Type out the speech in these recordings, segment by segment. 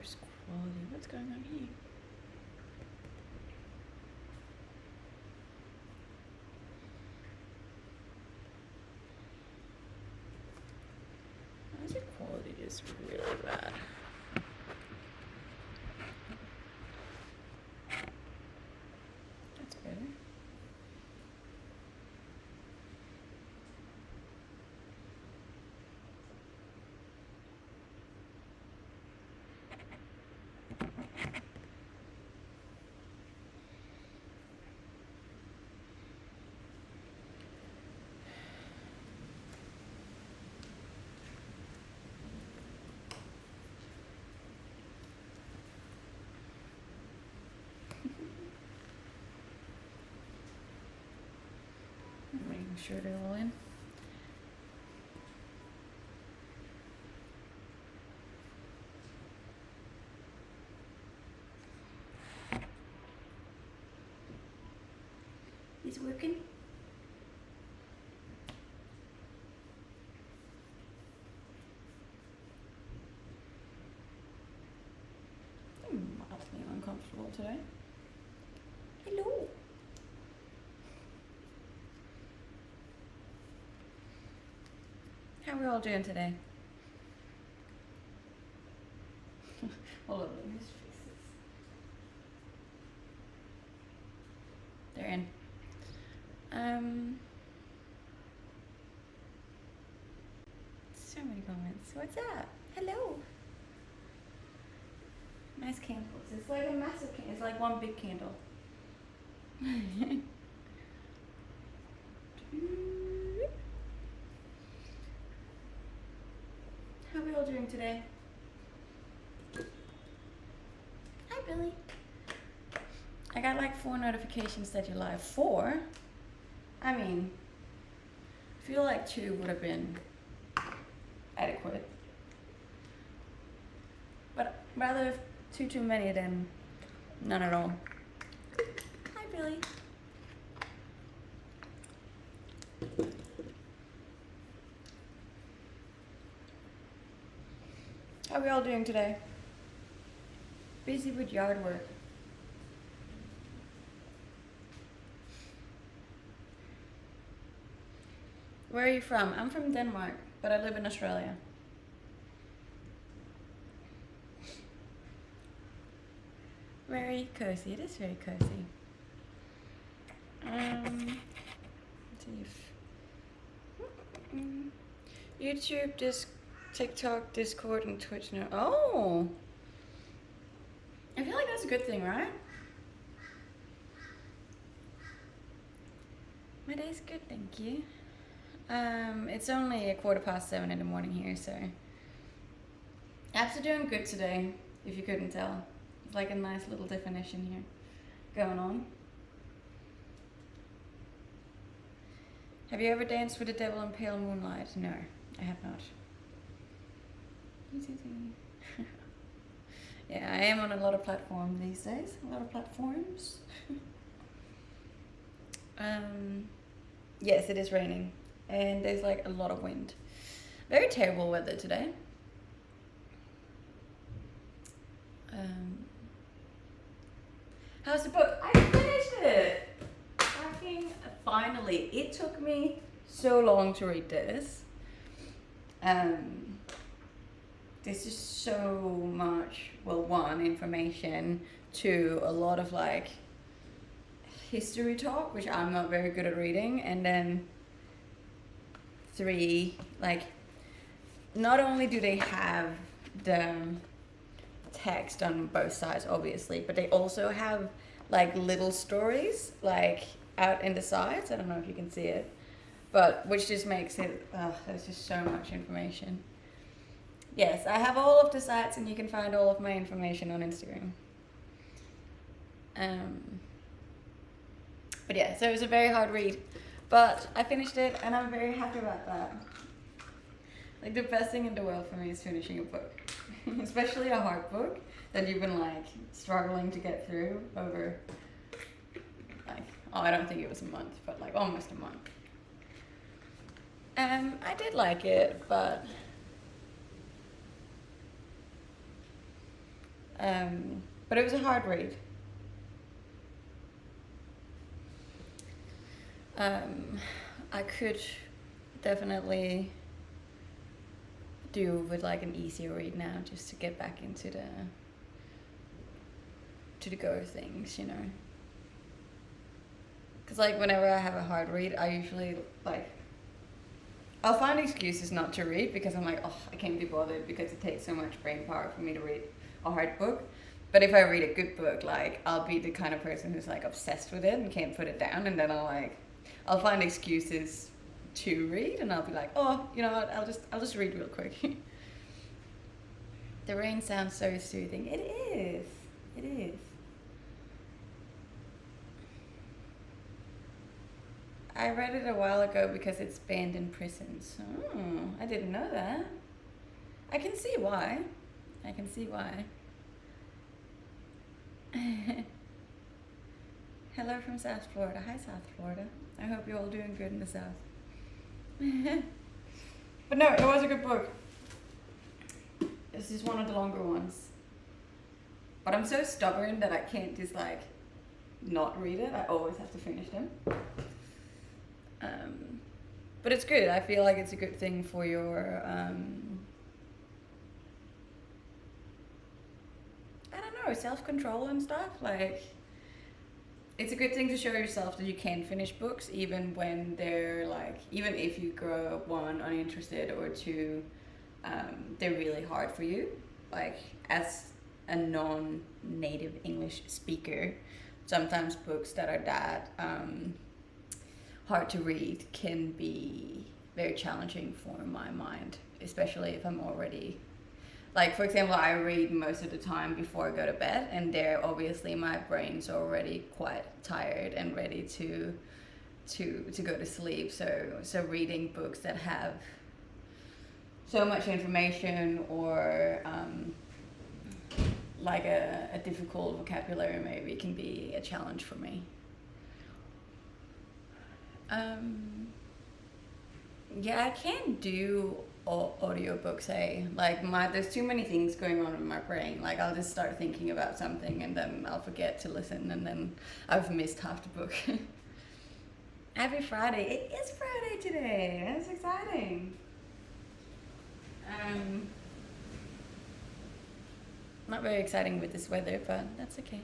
First quality. What's going on here? Music quality is really bad. That's better. Making sure they're all in. Is it working? I'm mildly uncomfortable today. Hello. How are we all doing today? Hold on, let me just fix this. They're in. So many comments. What's up? Hello. Nice candles. It's like a massive candle. It's like one big candle. How are we all doing today? Hi, Billy. I got like 4 notifications that you're live. 4? I mean, I feel like 2 would have been adequate. But rather 2 too many than none at all. Hi, Billy. How are we all doing today? Busy with yard work. Where are you from? I'm from Denmark, but I live in Australia. Very cozy. It is very cozy. Let's see if YouTube, TikTok, Discord, and Twitch now. Oh, I feel like that's a good thing, right? My day's good, thank you. It's only 7:15 in the morning here, so apps are doing good today. If you couldn't tell, it's like a nice little definition here going on. Have you ever danced with the devil in pale moonlight? No, I have not. Yeah, I am on a lot of platforms these days. A lot of platforms. Yes, it is raining. And there's like a lot of wind. Very terrible weather today. How's the book? I finished it! Finally. It took me so long to read this. This is so much, well, 1, information, 2, a lot of like history talk, which I'm not very good at reading, and then 3, like, not only do they have the text on both sides, obviously, but they also have like little stories like out in the sides. I don't know if you can see it, but which just makes it, there's just so much information. Yes, I have all of the sites, and you can find all of my information on Instagram. But yeah, so it was a very hard read, but I finished it, and I'm very happy about that. Like, the best thing in the world for me is finishing a book, especially a hard book that you've been like struggling to get through over like, I don't think it was a month, but like almost a month. I did like it, but But it was a hard read. I could definitely do with like an easier read now, just to get back into the go of things, you know. Because like whenever I have a hard read, I usually like I'll find excuses not to read because I'm like, oh, I can't be bothered because it takes so much brain power for me to read a hard book. But if I read a good book, like I'll be the kind of person who's like obsessed with it and can't put it down, and then I'll find excuses to read, and I'll be like, oh, you know what, I'll just read real quick. The rain sounds so soothing. It is. It is. I read it a while ago because it's banned in prisons. Oh, I didn't know that. I can see why. I can see why. Hello from South Florida. Hi, South Florida. I hope you're all doing good in the South. But no, it was a good book. This is one of the longer ones. But I'm so stubborn that I can't just like not read it. I always have to finish them. But it's good. I feel like it's a good thing for your I don't know, self-control and stuff. Like, it's a good thing to show yourself that you can finish books even when they're like, even if you grow up, one, uninterested, or two, they're really hard for you. Like, as a non-native English speaker, sometimes books that are that hard to read can be very challenging for my mind, especially if I'm already, like, for example, I read most of the time before I go to bed, and there obviously my brain's already quite tired and ready to go to sleep. So reading books that have so much information, or like a difficult vocabulary maybe, can be a challenge for me. Yeah, I can't do audiobooks, like there's too many things going on in my brain. Like, I'll just start thinking about something and then I'll forget to listen, and then I've missed half the book. Happy Friday. It is Friday today. That's exciting. Not very exciting with this weather, but that's okay.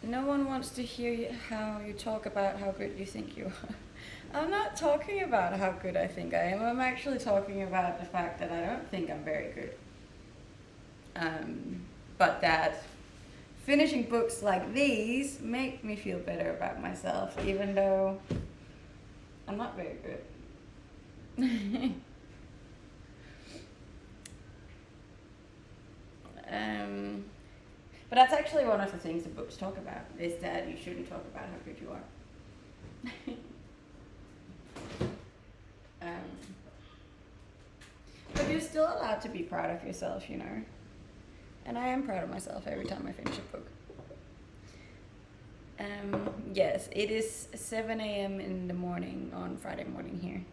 No one wants to hear how you talk about how good you think you are. I'm not talking about how good I think I am. I'm actually talking about the fact that I don't think I'm very good. But that finishing books like these make me feel better about myself, even though I'm not very good. But that's actually one of the things the books talk about, is that you shouldn't talk about how good you are. But you're still allowed to be proud of yourself, you know. And I am proud of myself every time I finish a book. Yes, it is 7 a.m. in the morning on Friday morning here.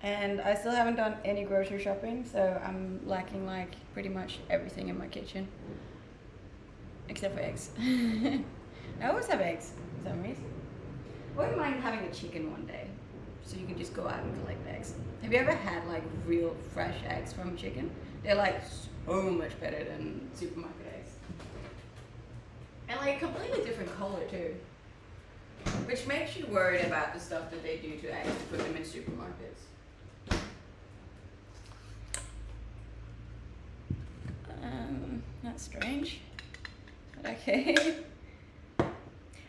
And I still haven't done any grocery shopping, so I'm lacking like pretty much everything in my kitchen. Except for eggs. I always have eggs for some reason. I wouldn't mind having a chicken one day, so you can just go out and collect eggs. Have you ever had like real fresh eggs from chicken? They're like so much better than supermarket eggs. And like completely different color too. Which makes you worried about the stuff that they do to eggs to put them in supermarkets. That's strange. But okay.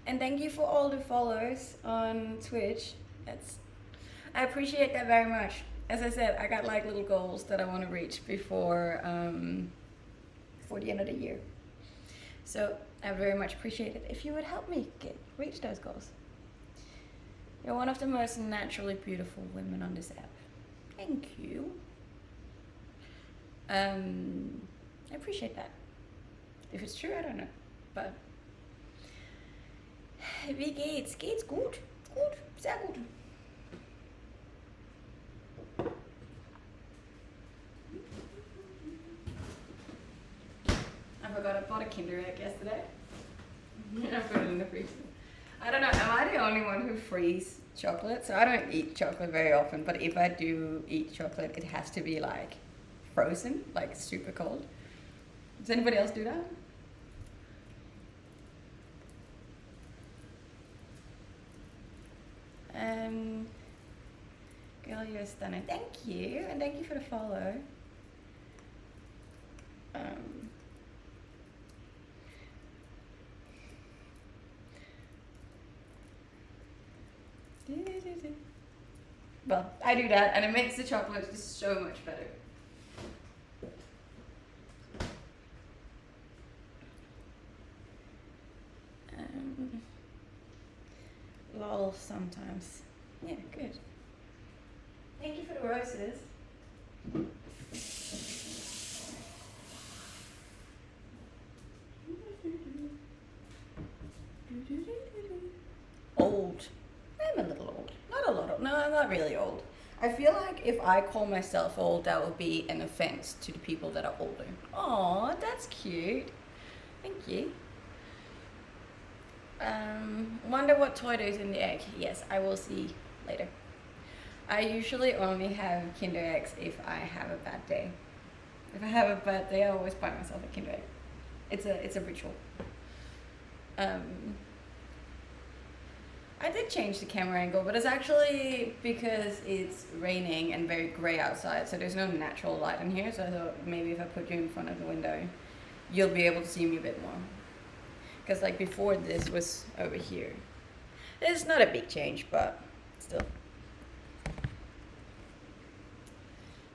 And thank you for all the followers on Twitch. I appreciate that very much. As I said, I got like little goals that I want to reach before the end of the year. So I very much appreciate it if you would help me reach those goals. You're one of the most naturally beautiful women on this app. Thank you. I appreciate that. If it's true, I don't know. But wie geht's? Geht's gut? Gut, sehr gut. forgot I bought a Kinder Egg yesterday. I put it in the freezer. I don't know, am I the only one who frees chocolate? So I don't eat chocolate very often, but if I do eat chocolate, it has to be like frozen, like super cold. Does anybody else do that? Girl, you're stunning. Thank you, and thank you for the follow. Well, I do that, and it makes the chocolate just so much better. Lol, sometimes. Yeah, good. Thank you for the roses. Old. I'm a little old. Not a lot old. No, I'm not really old. I feel like if I call myself old, that would be an offense to the people that are older. Aw, that's cute. Thank you. Wonder what toy there is in the egg. Yes, I will see later. I usually only have Kinder Eggs if I have a bad day. If I have a bad day, I always buy myself a Kinder Egg. It's a ritual. I did change the camera angle, but it's actually because it's raining and very grey outside, so there's no natural light in here, so I thought maybe if I put you in front of the window, you'll be able to see me a bit more. Because like before this was over here. It's not a big change, but still.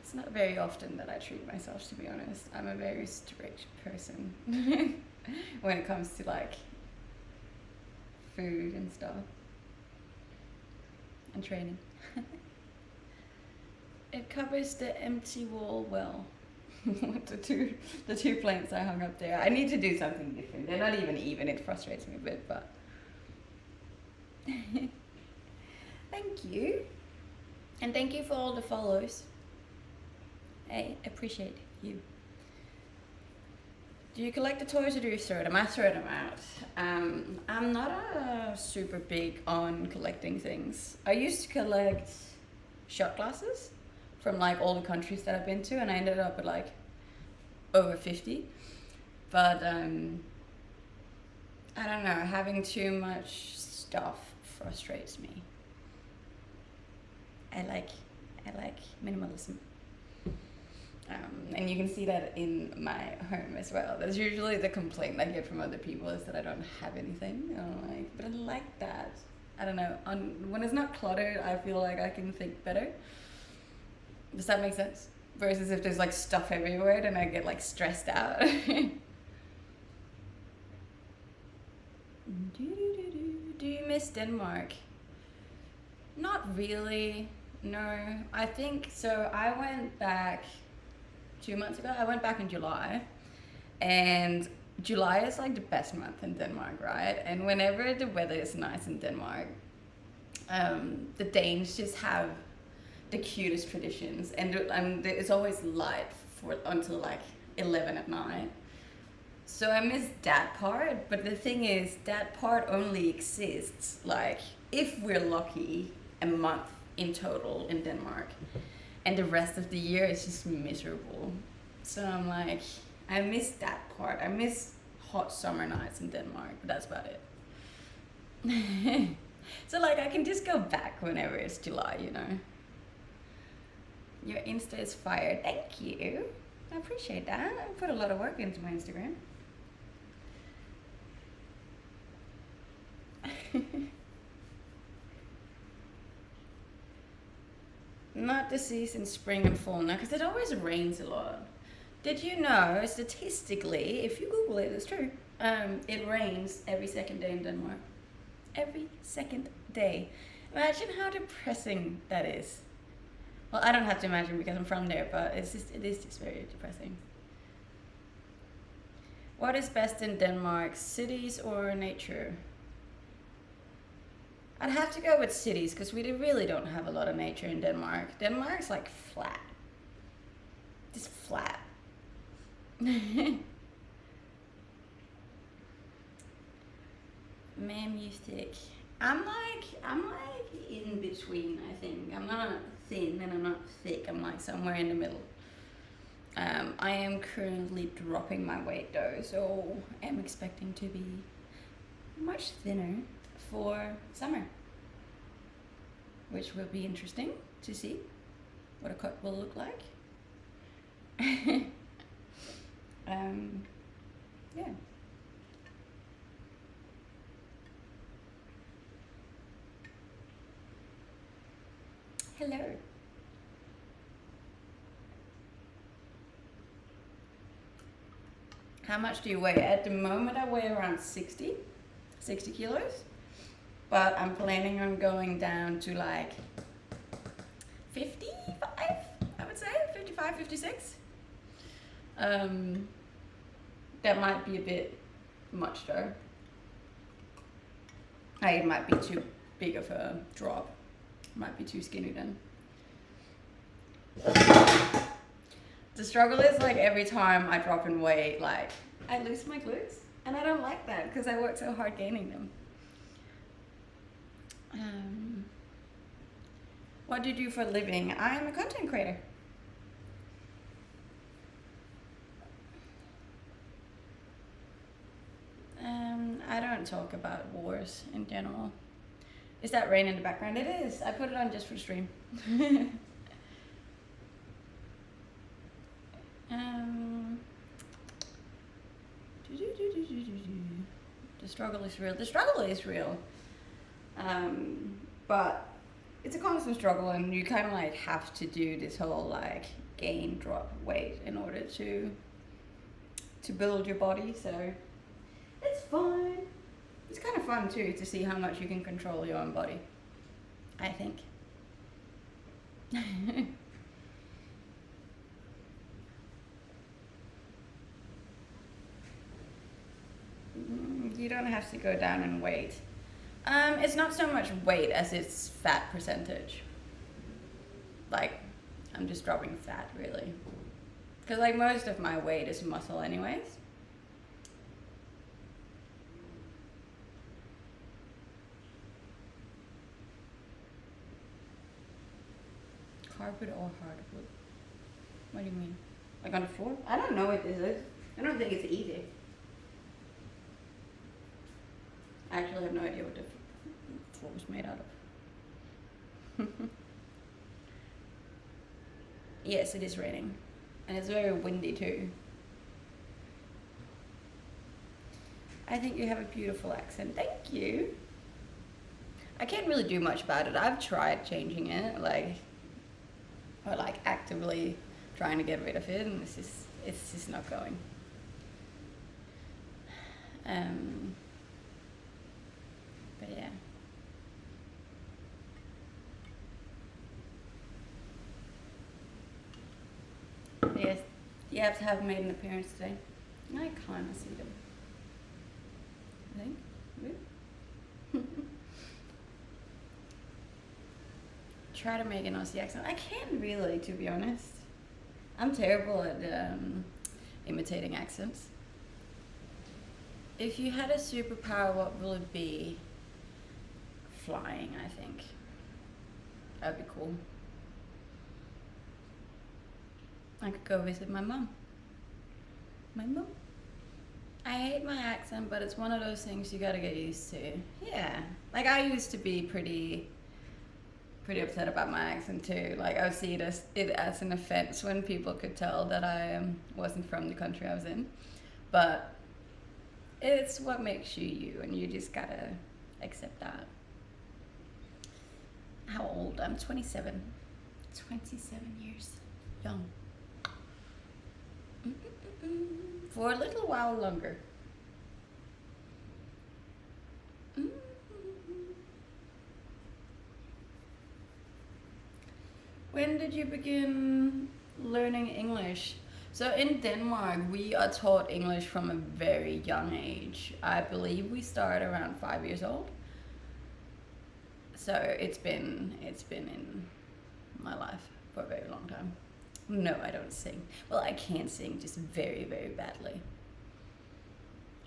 It's not very often that I treat myself, to be honest. I'm a very strict person when it comes to like food and stuff. And training. It covers the empty wall well. the two plants I hung up there. I need to do something different. They're not even. It frustrates me a bit, but thank you. And thank you for all the follows. I appreciate you. Do you collect the toys or do you throw them? I throw them out. I'm not super big on collecting things. I used to collect shot glasses from like all the countries that I've been to, and I ended up with like over 50. But I don't know, having too much stuff frustrates me. I like minimalism. And you can see that in my home as well. That's usually the complaint I get from other people, is that I don't have anything. And I'm like, but I like that. I don't know. When it's not cluttered, I feel like I can think better. Does that make sense? Versus if there's like stuff everywhere, then I get like stressed out. Do you miss Denmark? Not really. No. I think so. I went back 2 months ago. I went back in July, and July is like the best month in Denmark, right? And whenever the weather is nice in Denmark, the Danes just have the cutest traditions, and it's always light until like 11 at night. So I miss that part, but the thing is, that part only exists like, if we're lucky, a month in total in Denmark, and the rest of the year is just miserable. So I'm like, I miss that part. I miss hot summer nights in Denmark, but that's about it. So like, I can just go back whenever it's July, you know. Your Insta is fire. Thank you. I appreciate that. I put a lot of work into my Instagram. Not the season, spring and fall, no, because it always rains a lot. Did you know, statistically, if you Google it, it's true, it rains every second day in Denmark. Every second day. Imagine how depressing that is. Well, I don't have to imagine because I'm from there, but it is just very depressing. What is best in Denmark, cities or nature? I'd have to go with cities because we really don't have a lot of nature in Denmark. Denmark's like flat. Just flat. Man, you thick. I'm like in between, I think. I'm not thin and I'm not thick. I'm like somewhere in the middle. I am currently dropping my weight though, so I'm expecting to be much thinner for summer, which will be interesting to see what a cut will look like. Yeah. Hello. How much do you weigh? At the moment I weigh around 60 kilos, but I'm planning on going down to like 55, I would say, 55, 56. That might be a bit much though. It might be too big of a drop. Might be too skinny then. The struggle is like every time I drop in weight, like I lose my glutes, and I don't like that because I work so hard gaining them. What do you do for a living? I'm a content creator. I don't talk about wars in general. Is that rain in the background? It is. I put it on just for the stream. The struggle is real. The struggle is real. But it's a constant struggle, and you kind of like have to do this whole like gain, drop weight in order to build your body. So it's fun. It's kind of fun too to see how much you can control your own body, I think. You don't have to go down in weight. It's not so much weight as it's fat percentage. Like, I'm just dropping fat really. Because like most of my weight is muscle anyways. Carpet or hardwood? What do you mean? Like on the floor? I don't know what this is. I don't think it's easy. I actually have no idea what the floor is made out of. Yes, it is raining. And it's very windy too. I think you have a beautiful accent. Thank you. I can't really do much about it. I've tried changing it, or actively trying to get rid of it, and it's just not going. But yeah. Yes, the apps have made an appearance today. I kind of see them. I think. Try to make an Aussie accent. I can't really, to be honest. I'm terrible at imitating accents. If you had a superpower, what will it be? Flying, I think. That'd be cool. I could go visit my mom. My mom? I hate my accent, but it's one of those things you gotta get used to. Yeah. Like, I used to be pretty upset about my accent too. Like, I would see it as an offense when people could tell that I wasn't from the country I was in. But it's what makes you you, and you just gotta accept that. How old? I'm 27. 27 years. Young. For a little while longer. When did you begin learning English? So in Denmark, we are taught English from a very young age. I believe we start around 5 years old. So it's been in my life for a very long time. No, I don't sing. Well, I can sing, just very, very badly.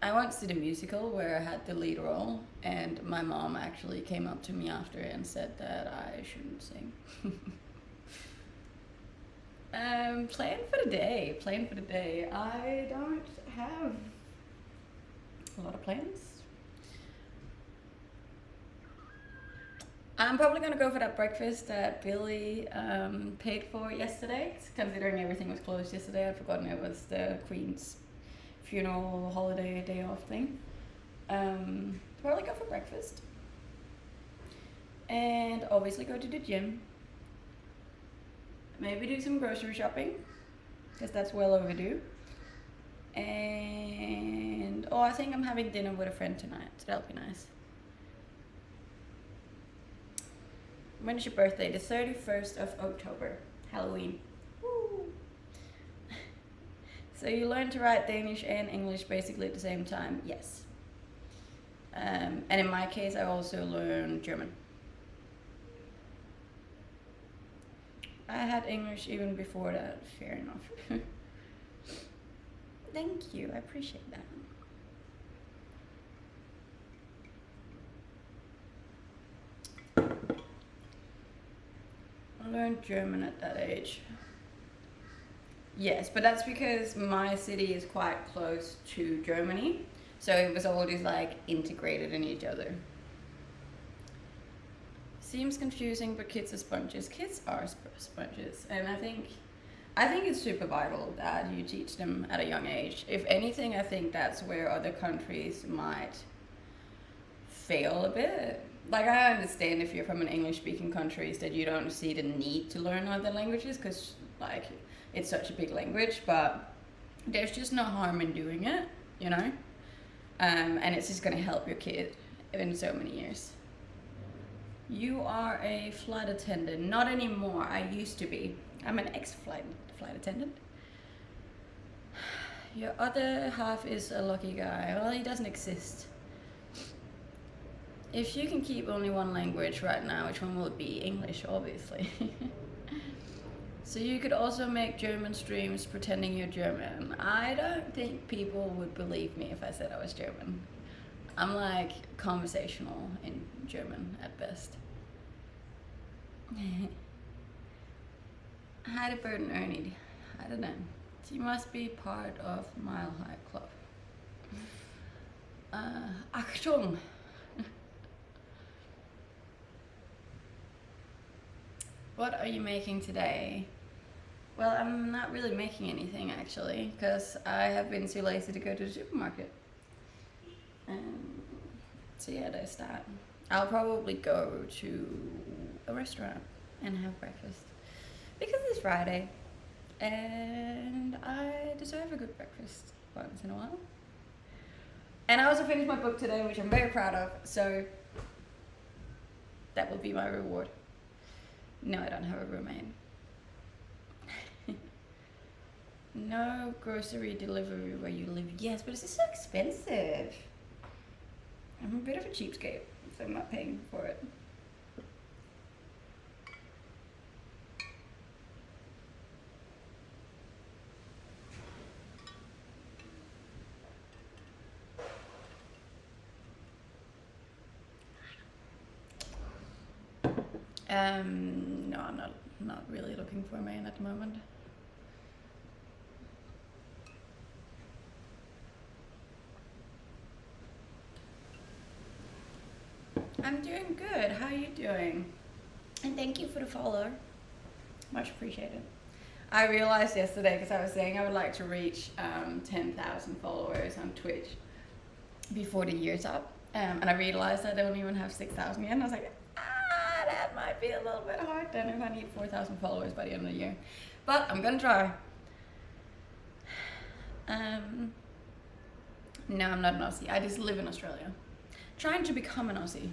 I once did a musical where I had the lead role, and my mom actually came up to me after and said that I shouldn't sing. Plan for the day. Plan for the day. I don't have a lot of plans. I'm probably gonna go for that breakfast that Billy paid for yesterday, considering everything was closed yesterday. I'd forgotten it was the Queen's funeral holiday day off thing. Probably go for breakfast. And obviously go to the gym. Maybe do some grocery shopping, because that's well overdue. And I think I'm having dinner with a friend tonight, so that'll be nice. When is your birthday? The 31st of October, Halloween. Woo. So you learn to write Danish and English basically at the same time? Yes. And in my case, I also learned German. I had English even before that, fair enough. Thank you, I appreciate that. I learned German at that age. Yes, but that's because my city is quite close to Germany, so it was always like integrated in each other. Seems confusing, but kids are sponges. Kids are sponges, and I think it's super vital that you teach them at a young age. If anything, I think that's where other countries might fail a bit. Like, I understand if you're from an English-speaking country that you don't see the need to learn other languages because, like, it's such a big language, but there's just no harm in doing it, you know? And it's just going to help your kid in so many years. You are a flight attendant. Not anymore. I used to be. I'm an ex-flight attendant. Your other half is a lucky guy. Well, he doesn't exist. If you can keep only one language right now, which one will it be? English, obviously. So you could also make German streams pretending you're German. I don't think people would believe me if I said I was German. I'm like conversational in German at best. Heidi Burden Ernie. I don't know. You must be part of Mile High Club. Achtung! What are you making today? Well, I'm not really making anything actually, because I have been too lazy to go to the supermarket. So yeah, there's that. I'll probably go to a restaurant and have breakfast, because it's Friday, and I deserve a good breakfast once in a while. And I also finished my book today, which I'm very proud of, so that will be my reward. No, I don't have a roommate. No grocery delivery where you live. Yes, but it's just so expensive. I'm a bit of a cheapskate, so I'm not paying for it. No, I'm not really looking for a man at the moment. I'm doing good. How are you doing? And thank you for the follow. Much appreciated. I realized yesterday, because I was saying I would like to reach 10,000 followers on Twitch before the year's up. And I realized I don't even have 6,000 yet. And I was like, that might be a little bit hard then if I need 4,000 followers by the end of the year. But I'm gonna try. No, I'm not an Aussie. I just live in Australia. Trying to become an Aussie.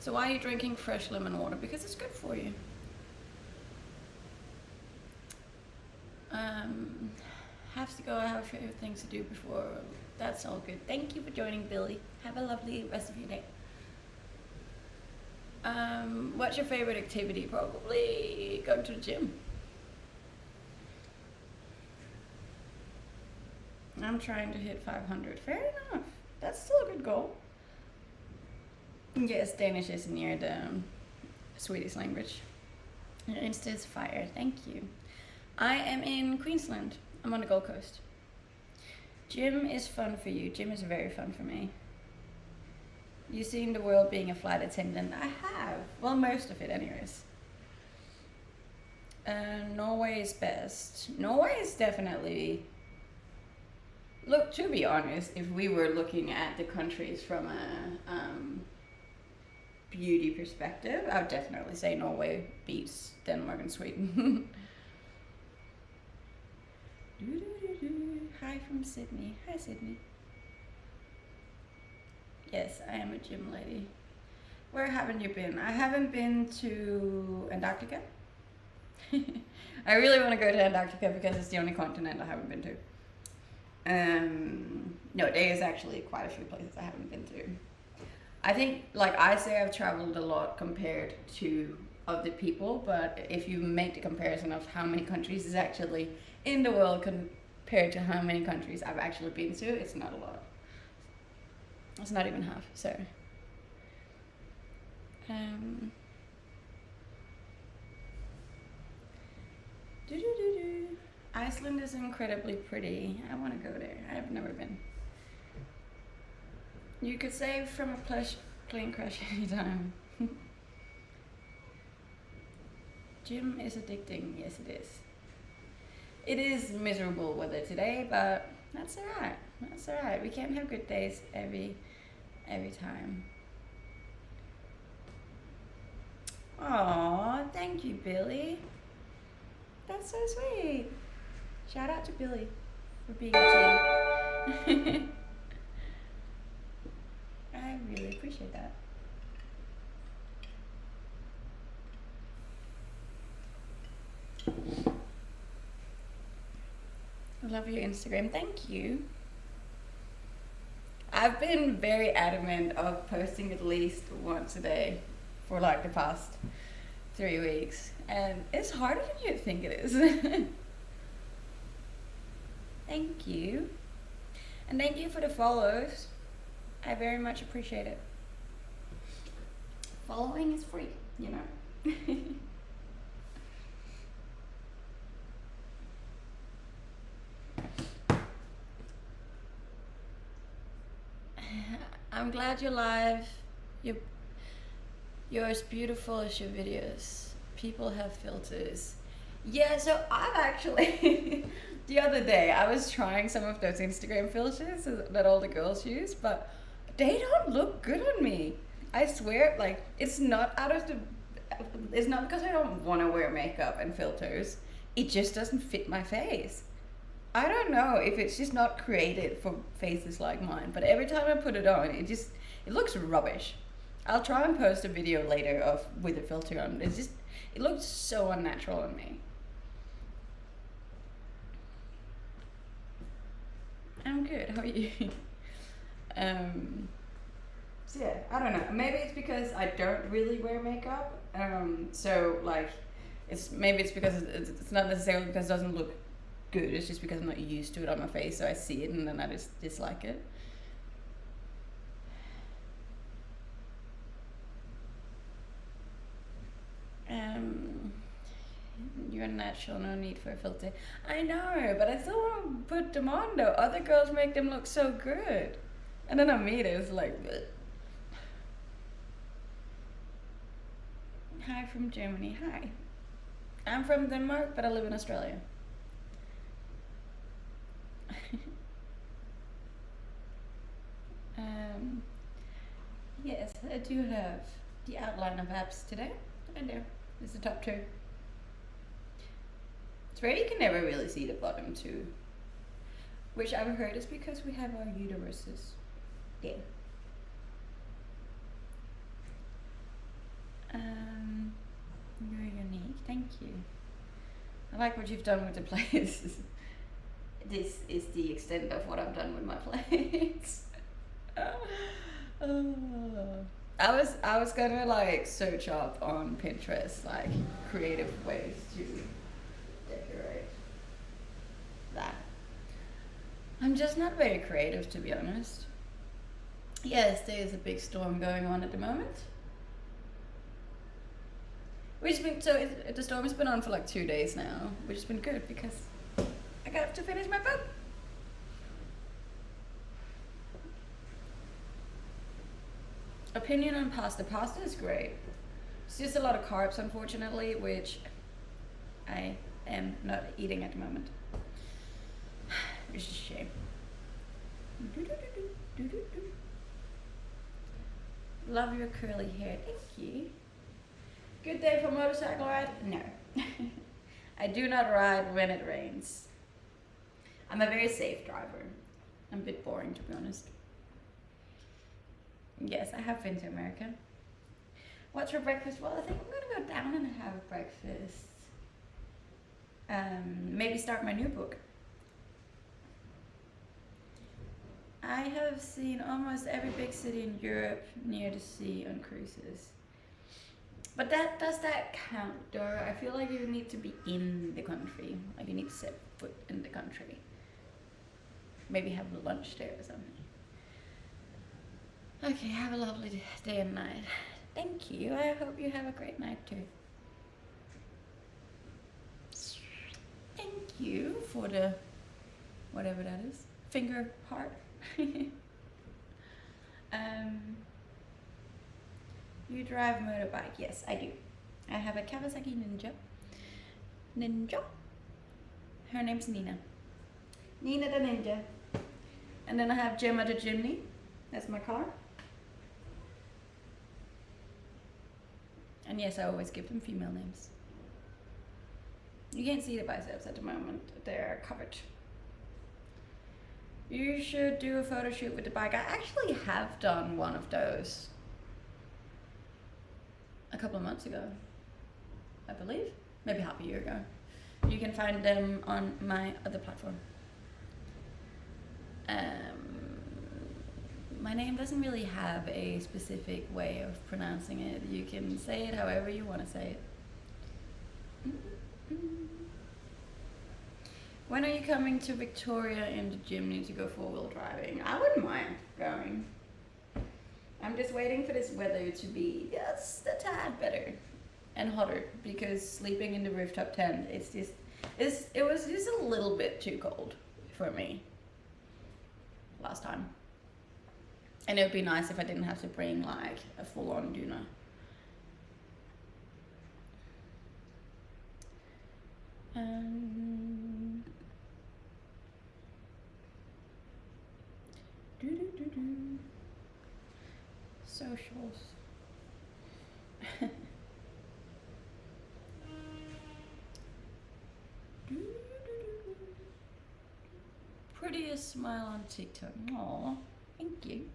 So why are you drinking fresh lemon water? Because it's good for you. Have to go. I have a few things to do before. That's all good. Thank you for joining, Billy. Have a lovely rest of your day. What's your favorite activity? Probably going to the gym. I'm trying to hit 500. Fair enough. That's still a good goal. Yes, Danish is near the Swedish language. Your Insta is fire. Thank you. I am in Queensland. I'm on the Gold Coast. Gym is fun for you. Gym is very fun for me. You've seen the world being a flight attendant. I have. Well, most of it anyways. Norway is best. Norway is definitely... Look, to be honest, if we were looking at the countries from a beauty perspective, I would definitely say Norway beats Denmark and Sweden. Hi from Sydney. Hi, Sydney. Yes, I am a gym lady. Where haven't you been? I haven't been to Antarctica. I really want to go to Antarctica because it's the only continent I haven't been to. No, there is actually quite a few places I haven't been to. I think, like I say, I've traveled a lot compared to other people, but if you make the comparison of how many countries is actually in the world compared to how many countries I've actually been to, it's not a lot. It's not even half, so. Iceland is incredibly pretty. I want to go there. I've never been. You could save from a plane crash anytime. Gym is addicting. Yes, it is. It is miserable weather today, but that's alright. That's alright. We can't have good days every time. Aw, thank you, Billy. That's so sweet. Shout out to Billy for being a G. I really appreciate that. I love your Instagram. Thank you. I've been very adamant of posting at least once a day for like the past 3 weeks, and it's harder than you think it is. Thank you. And thank you for the follows. I very much appreciate it. Following is free, you know. I'm glad you're live. You're as beautiful as your videos. People have filters. Yeah, so I've actually, the other day, I was trying some of those Instagram filters that all the girls use, but they don't look good on me. I swear, like, it's not because I don't want to wear makeup and filters. It just doesn't fit my face. I don't know if it's just not created for faces like mine, but every time I put it on, it looks rubbish. I'll try and post a video later with a filter on. It looks so unnatural on me. I'm good. How are you? So yeah, I don't know. Maybe it's because I don't really wear makeup. So like, it's because it's not necessarily because it doesn't look good. It's just because I'm not used to it on my face, so I see it and then I just dislike it. You're natural, no need for a filter. I know, but I still want to put them on though. Other girls make them look so good. And then on me, it's like, bleh. Hi from Germany, hi. I'm from Denmark, but I live in Australia. Yes, I do have the outline of apps today. And there, it's the top two. It's where you can never really see the bottom two, which I've heard is because we have our uteruses there. You're unique, thank you. I like what you've done with the plates. This is the extent of what I've done with my plates. I was gonna like search up on Pinterest like creative ways to decorate that, I'm just not very creative, to be honest. Yes, there's a big storm going on at the moment. The storm has been on for like 2 days now, which has been good because I got to finish my book. Opinion on pasta. Pasta is great. It's just a lot of carbs, unfortunately, which I am not eating at the moment. Which is a shame. Love your curly hair. Thank you. Good day for motorcycle ride? No. I do not ride when it rains. I'm a very safe driver. I'm a bit boring, to be honest. Yes, I have been to America. What's for breakfast? Well, I think I'm gonna go down and have breakfast. Maybe start my new book. I have seen almost every big city in Europe near the sea on cruises. But does that count though? I feel like you need to be in the country. Like you need to set foot in the country. Maybe have lunch there or something. Okay, have a lovely day and night. Thank you. I hope you have a great night too. Thank you for the whatever that is. Finger heart. You drive motorbike? Yes, I do. I have a Kawasaki Ninja. Her name's Nina. Nina the Ninja. And then I have Gemma the Chimney. That's my car. And yes, I always give them female names. You can't see the biceps at the moment. They're covered. You should do a photo shoot with the bike. I actually have done one of those a couple of months ago, I believe. Maybe half a year ago. You can find them on my other platform. My name doesn't really have a specific way of pronouncing it. You can say it however you want to say it. When are you coming to Victoria in the Jimny to go four-wheel driving? I wouldn't mind going. I'm just waiting for this weather to be just a tad better and hotter, because sleeping in the rooftop tent, it was just a little bit too cold for me last time. And it would be nice if I didn't have to bring like a full-on doona. Socials. Prettiest smile on TikTok. Aw, thank you.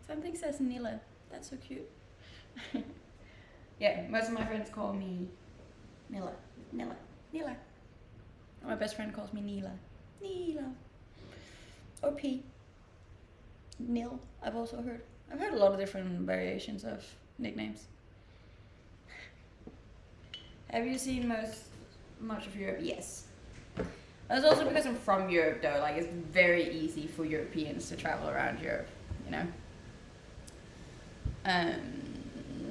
Something says Nila. That's so cute. Yeah, most of my friends call me Nila. My best friend calls me Nila. Or P. Nil, I've also heard. I've heard a lot of different variations of nicknames. Have you seen much of Europe? Yes. That's also because I'm from Europe though. Like, it's very easy for Europeans to travel around Europe, you know?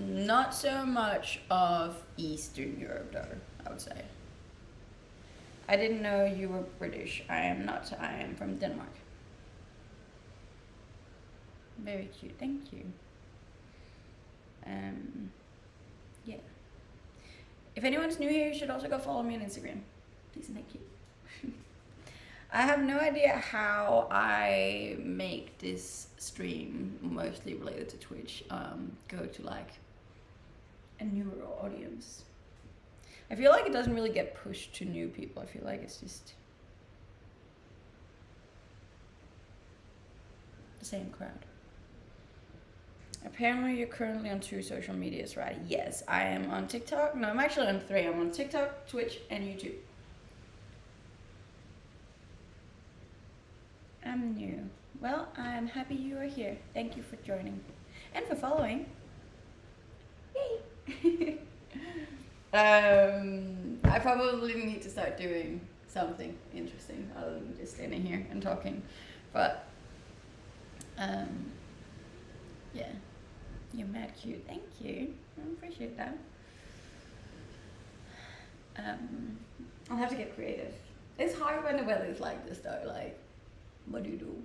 Not so much of Eastern Europe though, I would say. I didn't know you were British. I am not. I am from Denmark. Very cute. Thank you. Yeah. If anyone's new here, you should also go follow me on Instagram. Please and thank you. I have no idea how I make this stream, mostly related to Twitch, go to like a newer audience. I feel like it doesn't really get pushed to new people. I feel like it's just the same crowd. Apparently you're currently on 2 social medias, right? Yes, I am on TikTok. No, I'm actually on 3. I'm on TikTok, Twitch, and YouTube. I'm new. Well, I'm happy you are here. Thank you for joining and for following. Yay! I probably need to start doing something interesting other than just standing here and talking. But um, yeah, you're mad cute. Thank you. I appreciate that. I'll have to get creative. It's hard when the weather's like this though. Like, what do you do?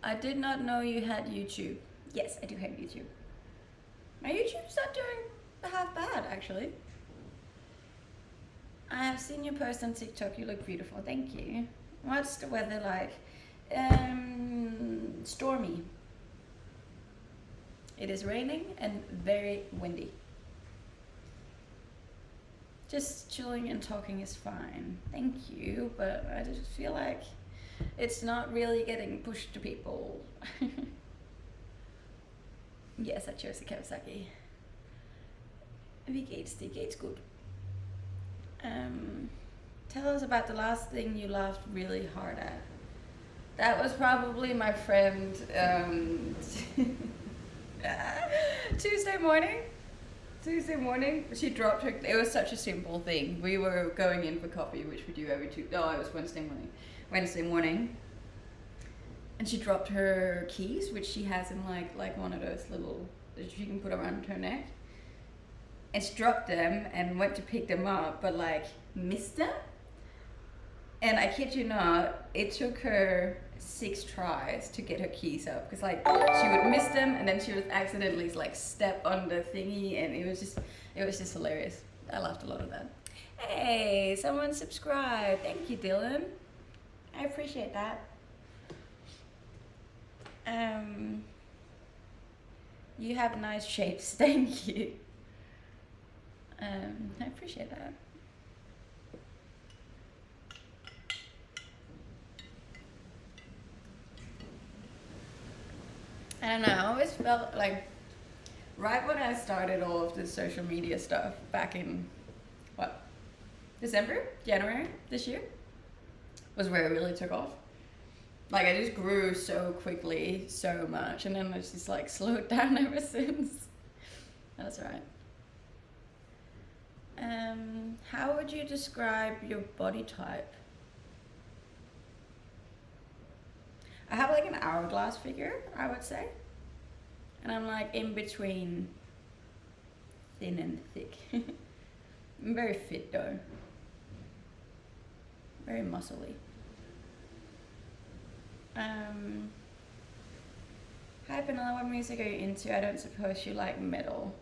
I did not know you had YouTube. Yes, I do have YouTube. My YouTube's not doing half bad, actually. I have seen your post on TikTok. You look beautiful. Thank you. What's the weather like? Stormy. It is raining and very windy. Just chilling and talking is fine. Thank you, but I just feel like it's not really getting pushed to people. Yes, I chose the Kawasaki. V-Gate's good. Tell us about the last thing you laughed really hard at. That was probably my friend Tuesday morning, she dropped her. It was such a simple thing. We were going in for coffee, which we do every it was Wednesday morning. And she dropped her keys, which she has in like one of those little that she can put around her neck. And she dropped them and went to pick them up, but like missed them. And I kid you not, it took her 6 tries to get her keys up, because like she would miss them and then she would accidentally like step on the thingy, and it was just hilarious. I laughed a lot at that. Hey, someone subscribed. Thank you, Dylan. I appreciate that. You have nice shapes. Thank you. I appreciate that. I don't know, I always felt like right when I started all of this social media stuff back in January this year was where it really took off. Like I just grew so quickly, so much, and then it's just like slowed down ever since. That's right. How would you describe your body type? I have like an hourglass figure, I would say. And I'm like in between thin and thick. I'm very fit though. Very muscly. Hi Vanilla, what music are you into? I don't suppose you like metal.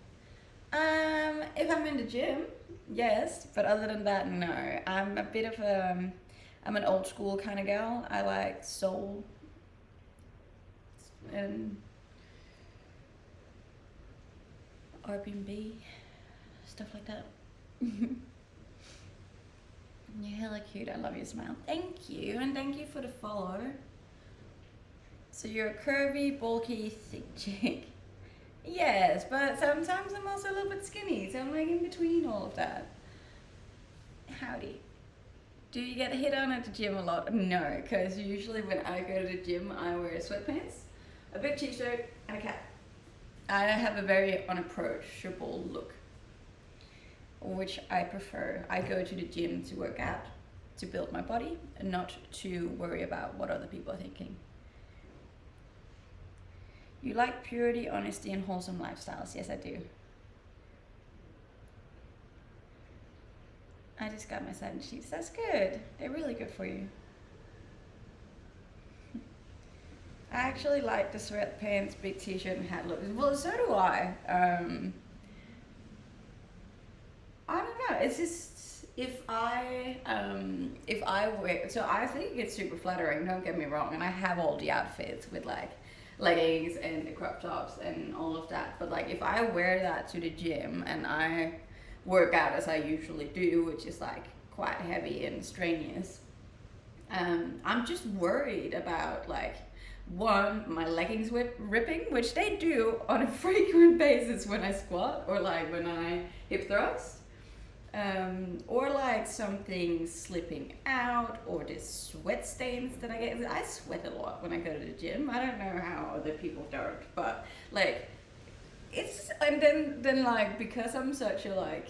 If I'm in the gym, yes, but other than that, no. I'm a bit of I'm an old school kind of girl. I like soul and R&B, stuff like that. You're hella cute. I love your smile. Thank you, and thank you for the follow. So you're a curvy, bulky, thick chick. Yes, but sometimes I'm also a little bit skinny, so I'm like in between all of that. Howdy. Do you get hit on at the gym a lot? No, because usually when I go to the gym, I wear sweatpants, a big t-shirt, and a cap. I have a very unapproachable look, which I prefer. I go to the gym to work out, to build my body, and not to worry about what other people are thinking. You like purity, honesty, and wholesome lifestyles. Yes, I do. I just got my satin sheets. That's good. They're really good for you. I actually like the sweatpants, big t-shirt, and hat look. Well, so do I. I don't know. It's just if I wear. So I think it's super flattering. Don't get me wrong. And I have all the outfits with like leggings and the crop tops and all of that. But like if I wear that to the gym and I work out as I usually do, which is like quite heavy and strenuous, I'm just worried about like, one, my leggings ripping, which they do on a frequent basis when I squat or like when I hip thrust, or like something slipping out, or the sweat stains that I get. I sweat a lot when I go to the gym. I don't know how other people don't, but like it's and then like because I'm such a like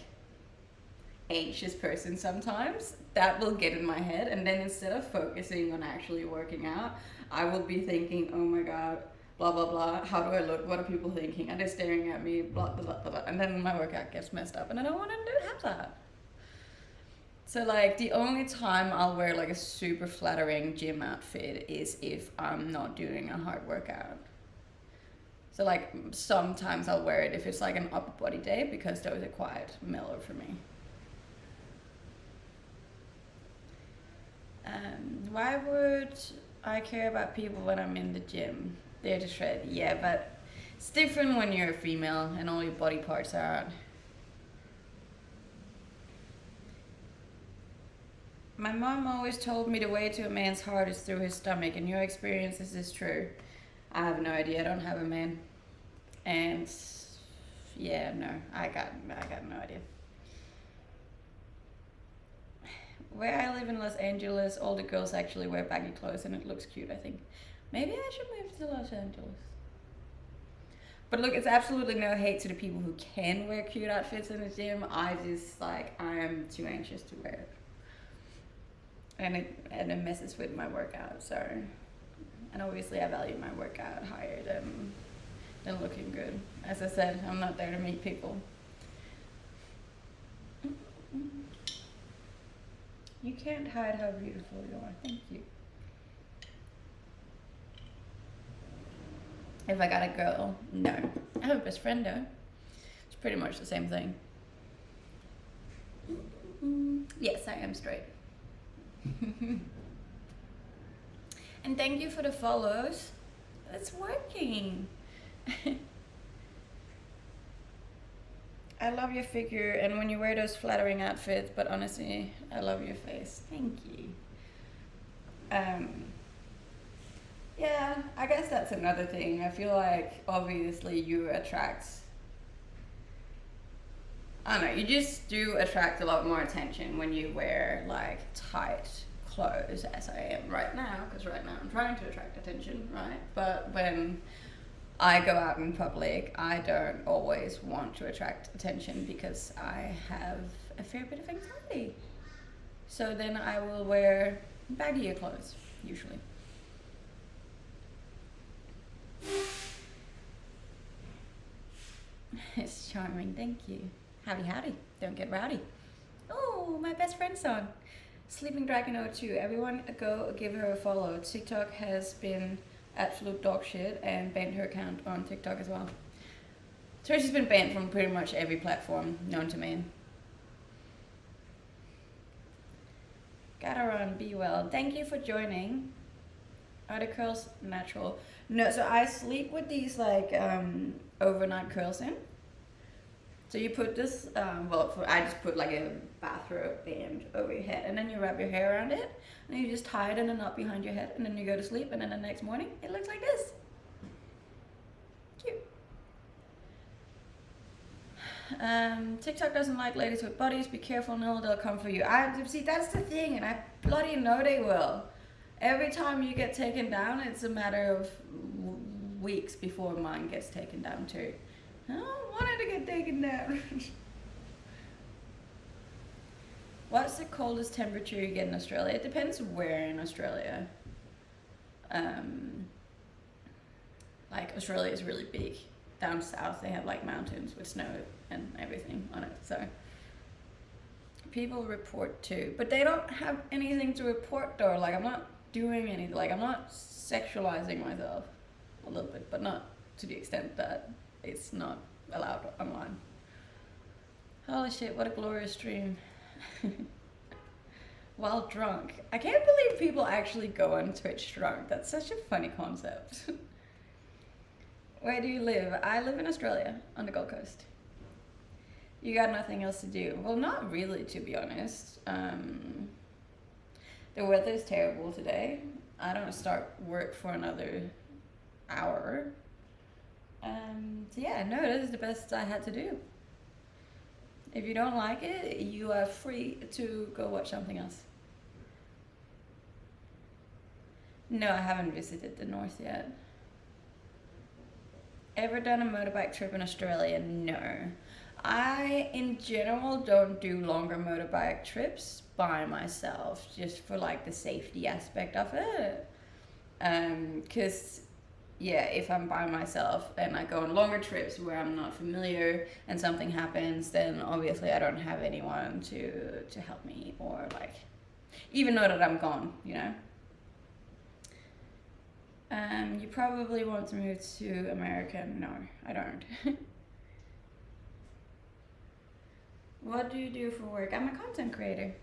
anxious person sometimes that will get in my head, and then instead of focusing on actually working out, I will be thinking, oh my god, blah blah blah, how do I look, what are people thinking, are they staring at me, blah blah blah blah, and then my workout gets messed up and I don't want to have that. So like the only time I'll wear like a super flattering gym outfit is if I'm not doing a hard workout. So like sometimes I'll wear it if it's like an upper body day because those are quite mellow for me. Why would I care about people when I'm in the gym? They're to shred. Yeah, but it's different when you're a female and all your body parts are out. My mom always told me the way to a man's heart is through his stomach. In your experience, is this true? I have no idea. I don't have a man. And yeah, no, I got no idea. Where I live in Los Angeles, all the girls actually wear baggy clothes and it looks cute, I think. Maybe I should move to Los Angeles. But look, it's absolutely no hate to the people who can wear cute outfits in the gym. I just like, I am too anxious to wear it. And it messes with my workout, so. And obviously I value my workout higher than looking good. As I said, I'm not there to meet people. You can't hide how beautiful you are. Thank you. If I got a girl, no. I have a best friend though. It's pretty much the same thing. Yes, I am straight. And thank you for the follows. It's working. I love your figure and when you wear those flattering outfits, but honestly, I love your face. Thank you. Yeah, I guess that's another thing. I feel like obviously you attract, I don't know, you just do attract a lot more attention when you wear like tight clothes as I am right now, because right now I'm trying to attract attention, right? But when I go out in public, I don't always want to attract attention because I have a fair bit of anxiety. So then I will wear baggier clothes, usually. It's charming, thank you. Howdy howdy, don't get rowdy. Oh, my best friend's on. Sleeping Dragon 02, everyone go give her a follow. TikTok has been absolute dog shit and banned her account on TikTok as well. So she's been banned from pretty much every platform known to man. Gotta run, be well. Thank you for joining. Are the curls natural? No, so I sleep with these like overnight curls in. So you put this, I just put like a bathrobe band over your head and then you wrap your hair around it and you just tie it in a knot behind your head and then you go to sleep and then the next morning it looks like this. Cute. TikTok doesn't like ladies with bodies. Be careful, no, they'll come for you. See, that's the thing, and I bloody know they will. Every time you get taken down, it's a matter of weeks before mine gets taken down too. I don't want it to get taken down. What's the coldest temperature you get in Australia? It depends where in Australia. Like Australia is really big. Down south they have like mountains with snow and everything on it. So people report too, but they don't have anything to report though. Like I'm not doing anything. Like I'm not sexualizing myself a little bit, but not to the extent that it's not allowed online. Holy shit, what a glorious stream. While drunk. I can't believe people actually go on Twitch drunk. That's such a funny concept. Where do you live? I live in Australia, on the Gold Coast. You got nothing else to do? Well, not really, to be honest. The weather's terrible today. I don't start work for another hour. So yeah, no, this is the best I had to do. If you don't like it, you are free to go watch something else. No, I haven't visited the north yet. Ever done a motorbike trip in Australia? No. I, in general, don't do longer motorbike trips by myself, just for like the safety aspect of it. Because yeah, if I'm by myself and I go on longer trips where I'm not familiar and something happens, then obviously I don't have anyone to help me or like even know that I'm gone, you know. You probably want to move to America. No, I don't. What do you do for work? I'm a content creator.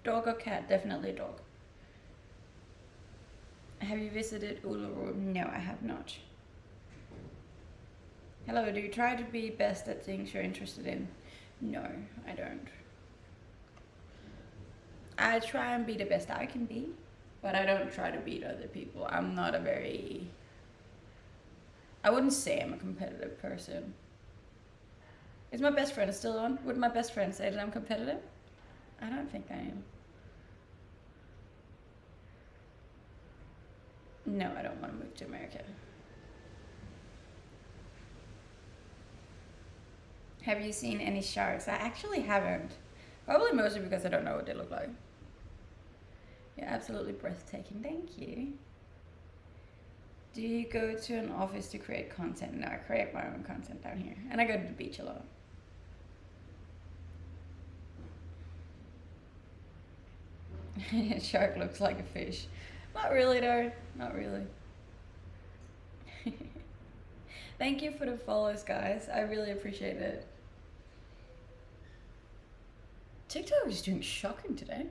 Dog or cat? Definitely dog. Have you visited Uluru? No, I have not. Hello, do you try to be best at things you're interested in? No, I don't. I try and be the best I can be, but I don't try to beat other people. I'm not a very... I wouldn't say I'm a competitive person. Is my best friend still on? Would my best friend say that I'm competitive? I don't think I am. No, I don't want to move to America. Have you seen any sharks? I actually haven't. Probably mostly because I don't know what they look like. You're absolutely breathtaking. Thank you. Do you go to an office to create content? No, I create my own content down here. And I go to the beach a lot. Shark looks like a fish. Not really though. Not really. Thank you for the follows, guys. I really appreciate it. TikTok is doing shocking today.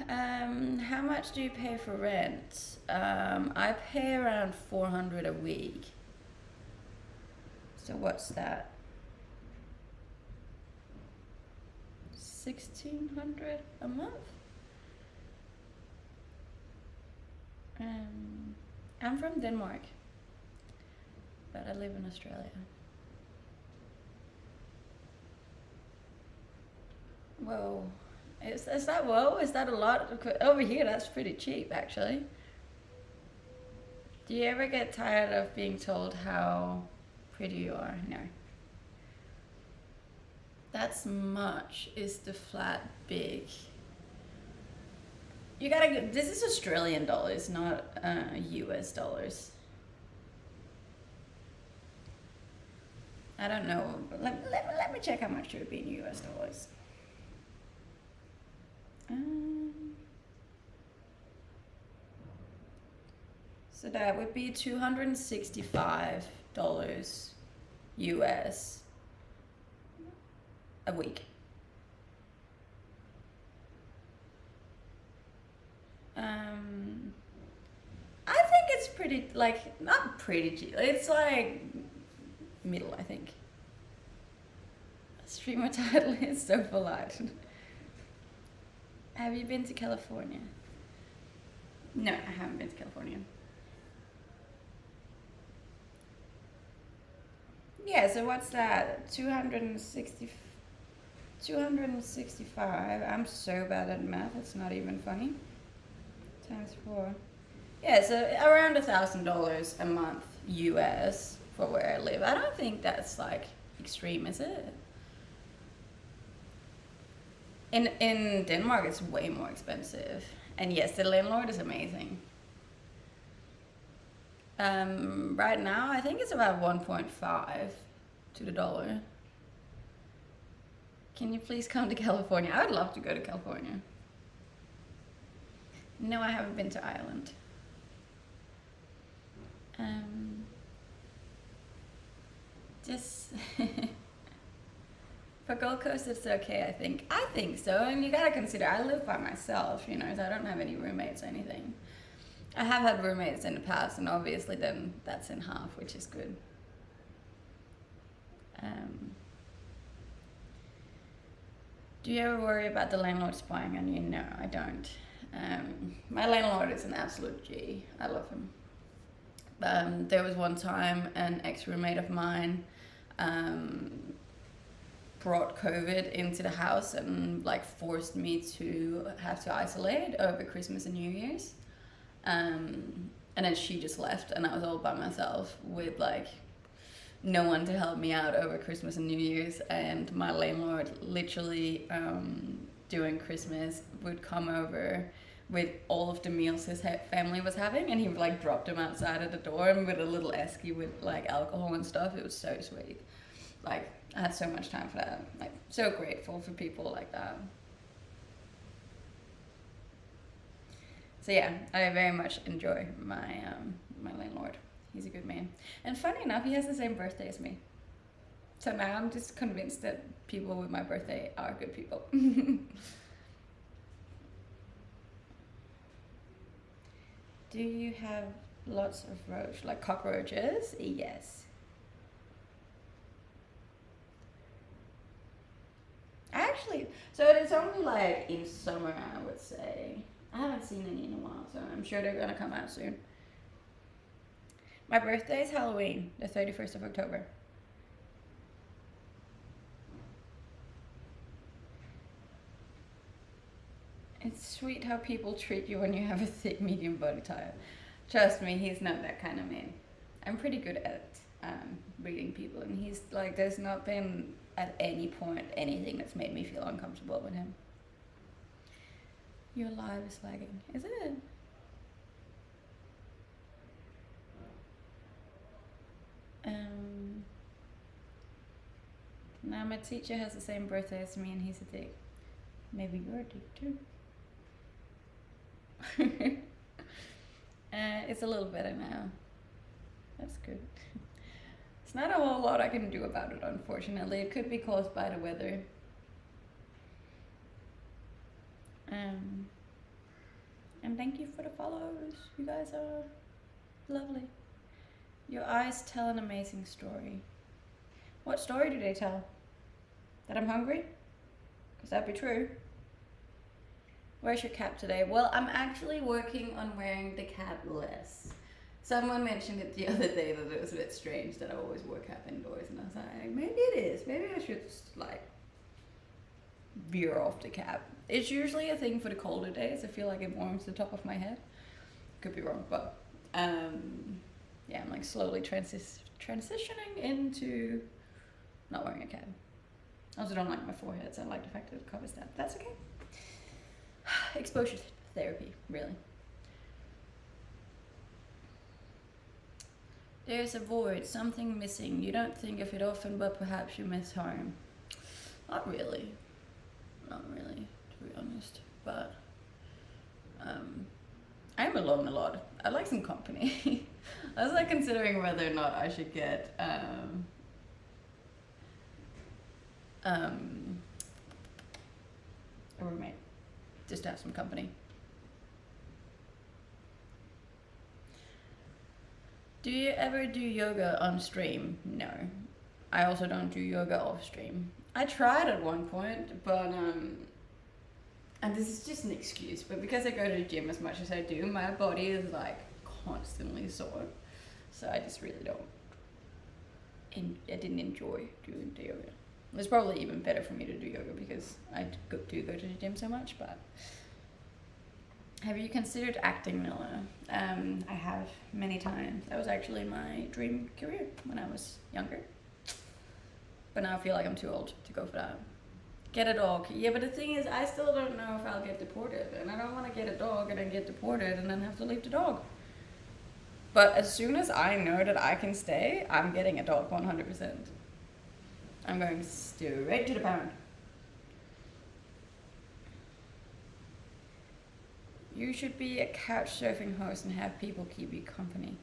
How much do you pay for rent? I pay around 400 a week. So what's that? 1,600 a month? I'm from Denmark, but I live in Australia. Whoa. Is that whoa? Is that a lot? Over here, that's pretty cheap, actually. Do you ever get tired of being told how pretty you are? No. That's much is the flat big. You gotta, this is Australian dollars, not US dollars. I don't know. Let me check how much it would be in US dollars. So that would be $265 US a week. I think it's pretty, like, not pretty cheap. It's like middle, I think. Streamer title is so polite. Have you been to California? No, I haven't been to California. Yeah, so what's that? 265. I'm so bad at math, it's not even funny. Times 4. Yeah, so around $1,000 a month US for where I live. I don't think that's like extreme, is it? In Denmark, it's way more expensive. And yes, the landlord is amazing. Right now, I think it's about 1.5 to the dollar. Can you please come to California? I would love to go to California. No, I haven't been to Ireland. Just for Gold Coast, it's okay. I think. I think so, and you gotta consider I live by myself, you know, so I don't have any roommates or anything. I have had roommates in the past, and obviously then that's in half, which is good. Do you ever worry about the landlord spying on you? No, I don't. My landlord is an absolute G. I love him. There was one time an ex-roommate of mine brought COVID into the house and like forced me to have to isolate over Christmas and New Year's. And then she just left, and I was all by myself with like no one to help me out over Christmas and New Year's. And my landlord literally during Christmas would come over with all of the meals his family was having, and he would like drop them outside of the door, and with a little esky with like alcohol and stuff. It was so sweet. Like, I had so much time for that. Like, so grateful for people like that. So yeah, I very much enjoy my my landlord. He's a good man. And funny enough, he has the same birthday as me. So now I'm just convinced that people with my birthday are good people. Do you have lots of like cockroaches? Yes. Actually, so it's only like in summer, I would say. I haven't seen any in a while, so I'm sure they're gonna come out soon. My birthday is Halloween, the 31st of October. It's sweet how people treat you when you have a thick, medium body type. Trust me, he's not that kind of man. I'm pretty good at reading people, and he's like, there's not been at any point anything that's made me feel uncomfortable with him. Your live is lagging, is it? Now my teacher has the same birthday as me, and he's a dick. Maybe you're a dick too. It's a little better now. That's good. It's not a whole lot I can do about it, unfortunately. It could be caused by the weather. And thank you for the follows. You guys are lovely. Your eyes tell an amazing story. What story do they tell? That I'm hungry? Because that'd be true. Where's your cap today? Well, I'm actually working on wearing the cap less. Someone mentioned it the other day that it was a bit strange that I always wore cap indoors, and I was like, maybe it is. Maybe I should just like veer off the cap. It's usually a thing for the colder days. I feel like it warms the top of my head. Could be wrong, but yeah, I'm like slowly transitioning into not wearing a cap. I also don't like my forehead, so I like the fact that it covers that. That's okay. Exposure therapy, really. There's a void, something missing. You don't think of it often, but perhaps you miss home. Not really. Not really, to be honest. But I am alone a lot. I like some company. I was like considering whether or not I should get a roommate, just to have some company. Do you ever do yoga on stream? No. I also don't do yoga off stream. I tried at one point, but and this is just an excuse, but because I go to the gym as much as I do, my body is like constantly sore. So I just really don't. I didn't enjoy doing the yoga. It's probably even better for me to do yoga because I do go to the gym so much, but. Have you considered acting, Noah? I have many times. That was actually my dream career when I was younger. But now I feel like I'm too old to go for that. Get a dog. Yeah, but the thing is, I still don't know if I'll get deported. And I don't want to get a dog and then get deported and then have to leave the dog. But as soon as I know that I can stay, I'm getting a dog 100%. I'm going straight to the pound. You should be a couch surfing host and have people keep you company.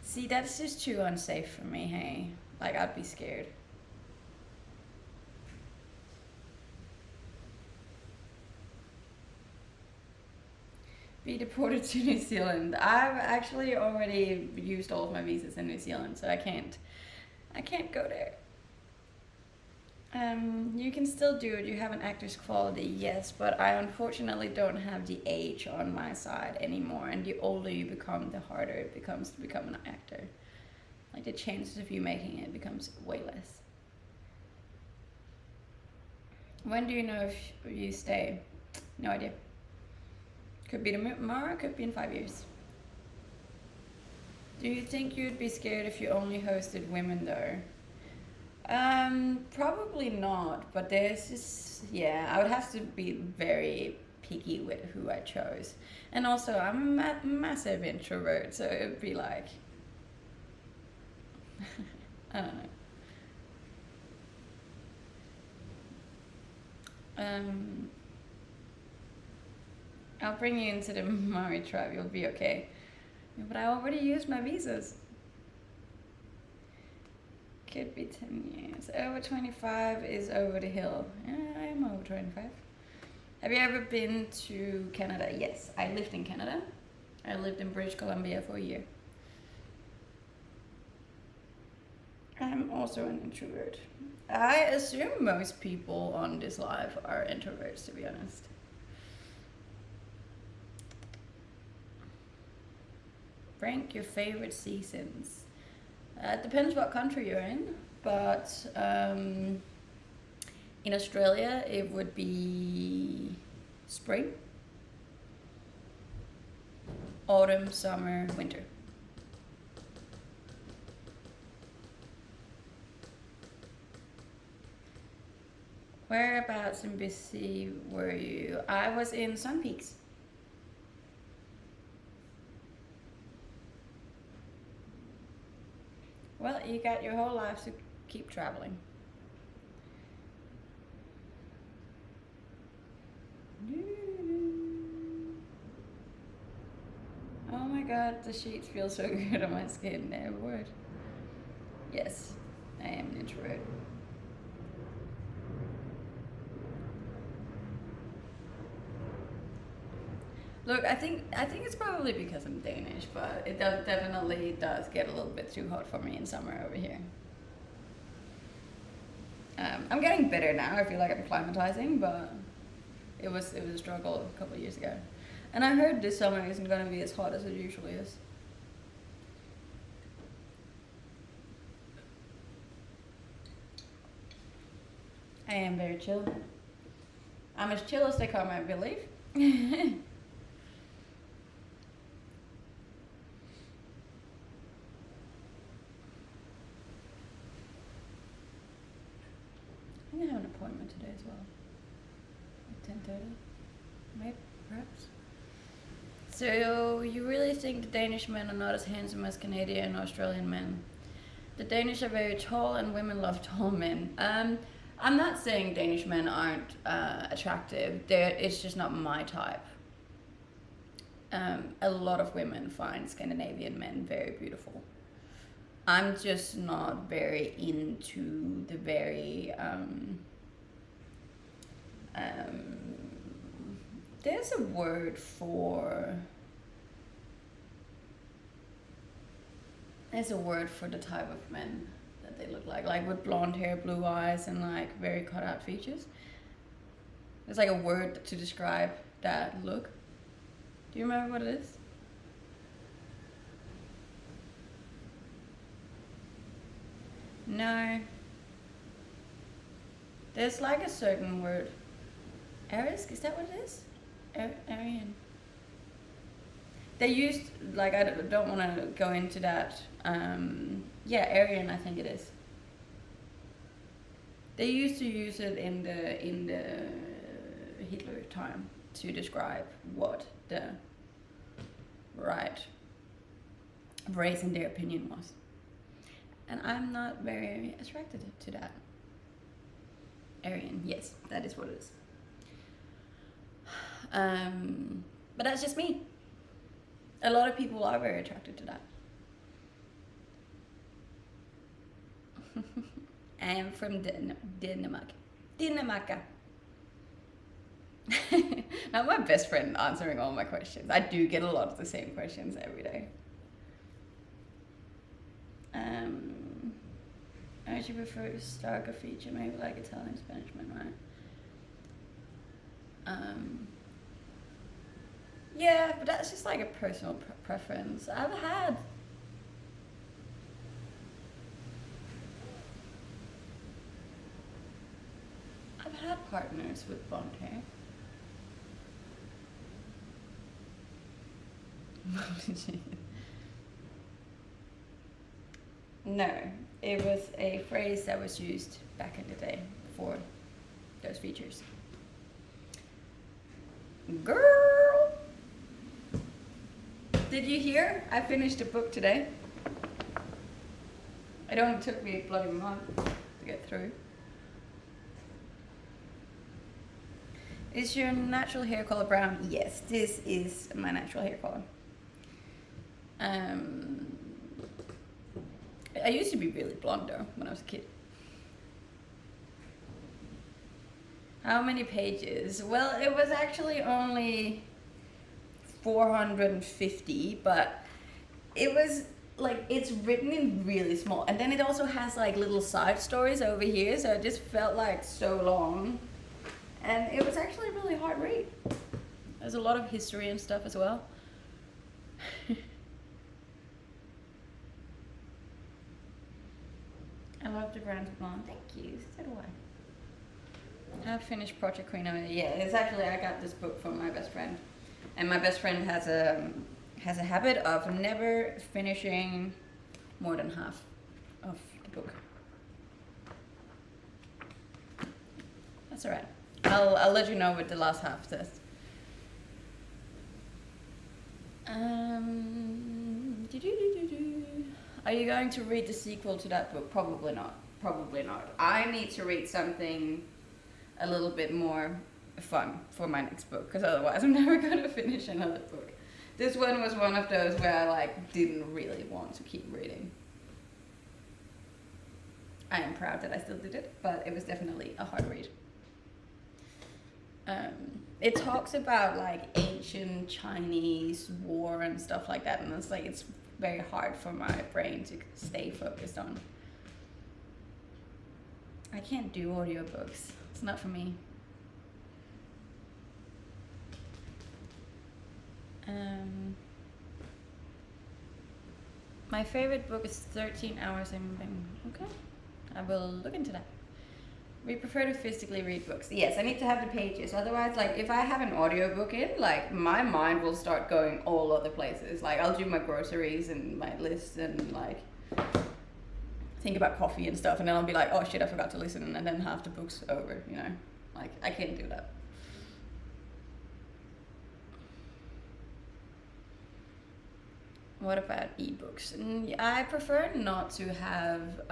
See, that's just too unsafe for me, hey? Like, I'd be scared. Be deported to New Zealand. I've actually already used all of my visas in New Zealand, so I can't go there. You can still do it. You have an actor's quality, yes, but I unfortunately don't have the age on my side anymore. And the older you become, the harder it becomes to become an actor. Like, the chances of you making it becomes way less. When do you know if you stay? No idea. Could be tomorrow, could be in 5 years. Do you think you'd be scared if you only hosted women though? Probably not, but there's just, yeah, I would have to be very picky with who I chose. And also, I'm a massive introvert, so it'd be like, I don't know. I'll bring you into the Maori tribe, you'll be okay. But I already used my visas. Could be 10 years. Over 25 is over the hill. Yeah, I am over 25. Have you ever been to Canada? Yes, I lived in Canada. I lived in British Columbia for a year. I'm also an introvert. I assume most people on this live are introverts, to be honest. Rank your favorite seasons. It depends what country you're in, but in Australia it would be spring, autumn, summer, winter. Whereabouts in BC were you? I was in Sun Peaks. Well, you got your whole life to keep traveling. Oh my god, the sheets feel so good on my skin. Never would. Yes, I am an introvert. Look, I think it's probably because I'm Danish, but it definitely does get a little bit too hot for me in summer over here. I'm getting better now. I feel like I'm climatizing, but it was a struggle a couple of years ago. And I heard this summer isn't going to be as hot as it usually is. I am very chill. I'm as chill as they come, I believe. I have an appointment today as well. At 10:30, maybe, perhaps. So you really think the Danish men are not as handsome as Canadian or Australian men? The Danish are very tall, and women love tall men. I'm not saying Danish men aren't attractive. It's just not my type. A lot of women find Scandinavian men very beautiful. I'm just not very into the very there's a word for the type of men that they look like with blonde hair, blue eyes, and like very cut out features. There's like a word to describe that look. Do you remember what it is? No. There's like a certain word. Arisk, is that what it is? Aryan. They used, like, I don't want to go into that. Yeah, Aryan, I think it is. They used to use it in the Hitler time to describe what the right race in their opinion was. And I'm not very attracted to that. Aryan, yes, that is what it is. But that's just me. A lot of people are very attracted to that. I am from Denmark. Denmark. Not my best friend answering all my questions. I do get a lot of the same questions every day. I actually prefer a starker feature, maybe like Italian Spanish man, right? Yeah, but that's just like a personal preference. I've had partners with blonde hair. No, it was a phrase that was used back in the day for those features. Girl! Did you hear? I finished a book today. It only took me a bloody month to get through. Is your natural hair color brown? Yes, this is my natural hair color. I used to be really blonde though when I was a kid. How many pages? Well, it was actually only 450, but it was like, it's written in really small, and then it also has like little side stories over here, so it just felt like so long, and it was actually a really hard read. There's a lot of history and stuff as well. I love the brand blonde. Thank you. So do I. Have finished Project Queen. Yeah, it's actually, I got this book from my best friend, and my best friend has a habit of never finishing more than half of the book. That's alright. I'll let you know what the last half says. Are you going to read the sequel to that book? Probably not. Probably not. I need to read something a little bit more fun for my next book, because otherwise I'm never going to finish another book. This one was one of those where I like didn't really want to keep reading. I am proud that I still did it, but it was definitely a hard read. It talks about like ancient Chinese war and stuff like that, and it's like, it's very hard for my brain to stay focused on. I can't do audiobooks. It's not for me. My favorite book is 13 Hours in Bing. Okay, I will look into that. We prefer to physically read books. Yes, I need to have the pages. Otherwise, like, if I have an audiobook in, like, my mind will start going all other places. Like, I'll do my groceries and my lists and, like, think about coffee and stuff, and then I'll be like, oh shit, I forgot to listen, and then half the book's over, you know? Like, I can't do that. What about ebooks? I prefer not to have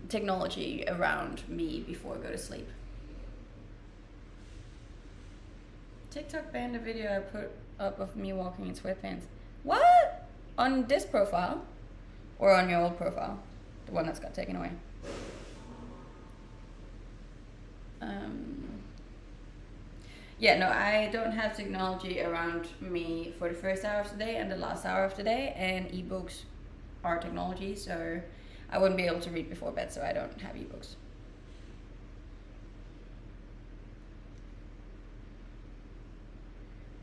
technology around me before I go to sleep. TikTok banned a video I put up of me walking in sweatpants. What? On this profile? Or on your old profile? The one that's got taken away? Yeah, no, I don't have technology around me for the first hour of the day and the last hour of the day, and ebooks are technology, so I wouldn't be able to read before bed, so I don't have ebooks.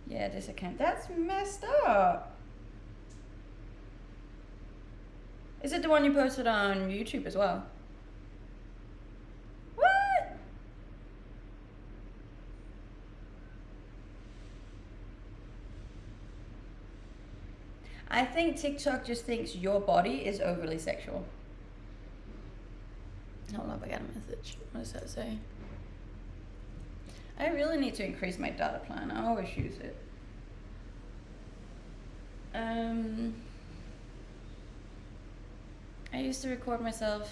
Yeah, this account, that's messed up. Is it the one you posted on YouTube as well? What? I think TikTok just thinks your body is overly sexual. Hold up, I got a message. What does that say? I really need to increase my data plan. I always use it. I used to record myself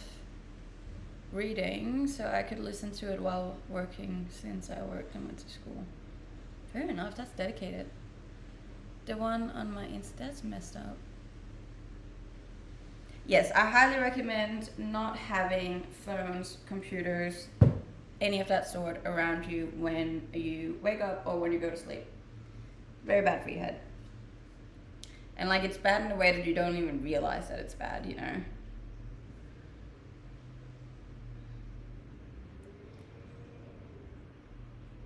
reading so I could listen to it while working, since I worked and went to school. Fair enough, that's dedicated. The one on my Insta, that's messed up. Yes, I highly recommend not having phones, computers, any of that sort around you when you wake up or when you go to sleep. Very bad for your head. And like, it's bad in a way that you don't even realize that it's bad, you know?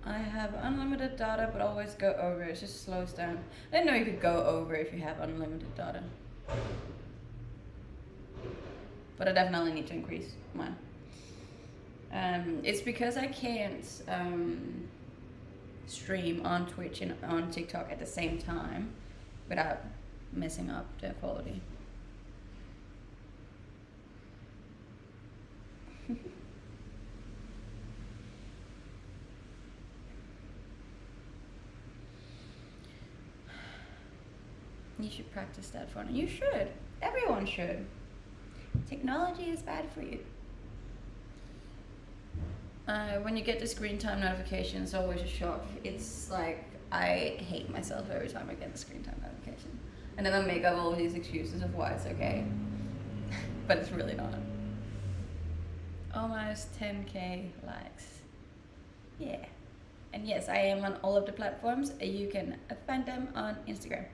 I have unlimited data, but always go over. It just slows down. I didn't know you could go over if you have unlimited data. But I definitely need to increase mine. It's because I can't stream on Twitch and on TikTok at the same time without messing up the quality. You should practice that phone. You should. Everyone should. Technology is bad for you. When you get the screen time notification, it's always a shock. It's like, I hate myself every time I get the screen time notification. And then I make up all these excuses of why it's okay. But it's really not. Almost 10k likes. Yeah. And yes, I am on all of the platforms. You can find them on Instagram.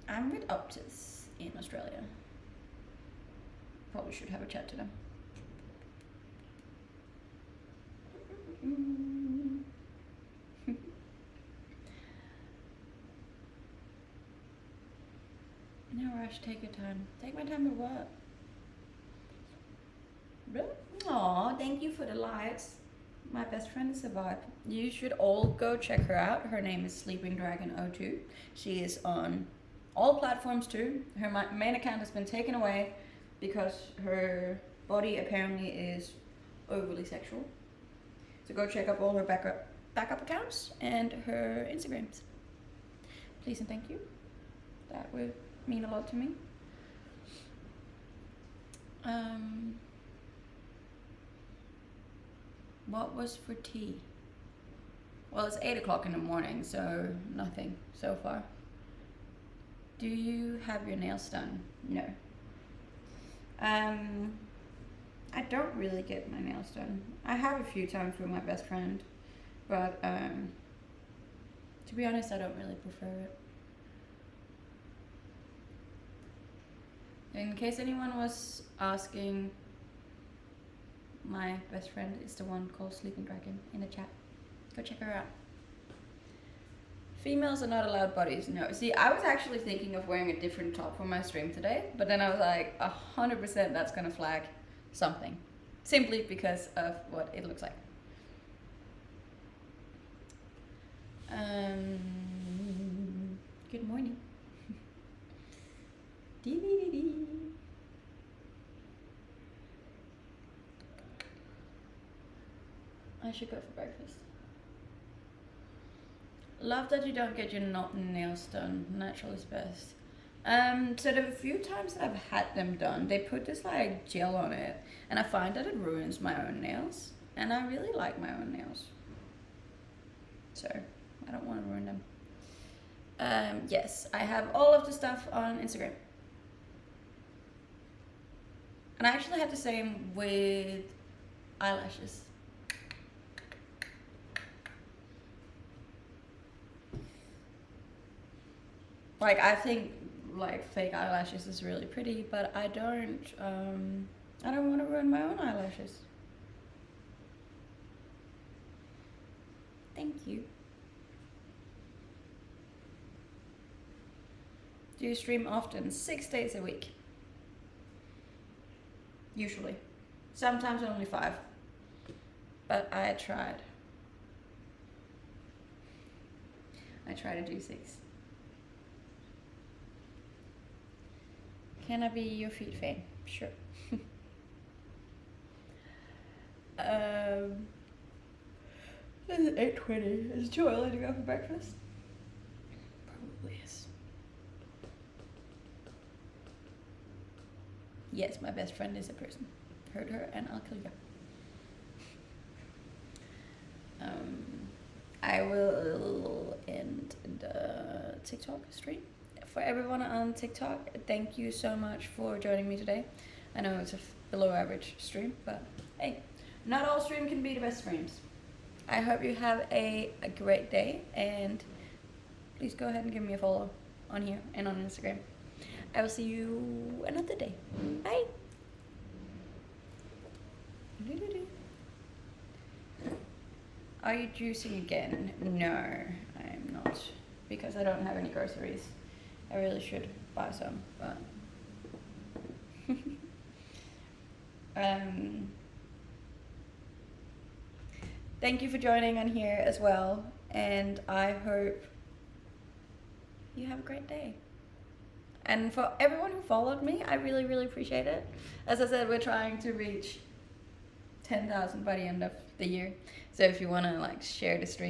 I'm with Optus in Australia. Probably should have a chat to them. No rush, take your time. Take my time to what? Aw, thank you for the likes. My best friend is a vibe. You should all go check her out. Her name is Sleeping Dragon 02. She is on all platforms too. Her main account has been taken away because her body apparently is overly sexual. So go check up all her backup accounts and her Instagrams. Please and thank you. That would mean a lot to me. What was for tea? Well, it's 8 o'clock in the morning, so nothing so far. Do you have your nails done? No. I don't really get my nails done. I have a few times with my best friend, but to be honest, I don't really prefer it. In case anyone was asking, my best friend is the one called Sleeping Dragon in the chat. Go check her out. Females are not allowed bodies. No. See, I was actually thinking of wearing a different top for my stream today, but then I was like, 100% that's gonna flag something. Simply because of what it looks like. Good morning. I should go for breakfast. Love that you don't get your nails done. Natural is best. So the few times that I've had them done, they put this like gel on it, and I find that it ruins my own nails, and I really like my own nails, so I don't want to ruin them. Yes, I have all of the stuff on Instagram, and I actually have the same with eyelashes. Like, I think like fake eyelashes is really pretty, but I don't want to ruin my own eyelashes. Thank you. Do you stream often? 6 days a week. Usually. Sometimes only 5. But I tried. I try to do 6. Can I be your feet fan? Sure. It's 8:20. Is it too early to go for breakfast? Probably is. Yes, my best friend is a person. Hurt her and I'll kill you. I will end the TikTok stream. For everyone on TikTok, thank you so much for joining me today. I know it's a below average stream, but hey, not all stream can be the best streams. I hope you have a great day, and please go ahead and give me a follow on here and on Instagram. I will see you another day. Bye. Are you juicing again? No, I'm not, because I don't have any groceries. I really should buy some, but thank you for joining on here as well, and I hope you have a great day. And for everyone who followed me, I really, really appreciate it. As I said, we're trying to reach 10,000 by the end of the year. So if you want to like share the stream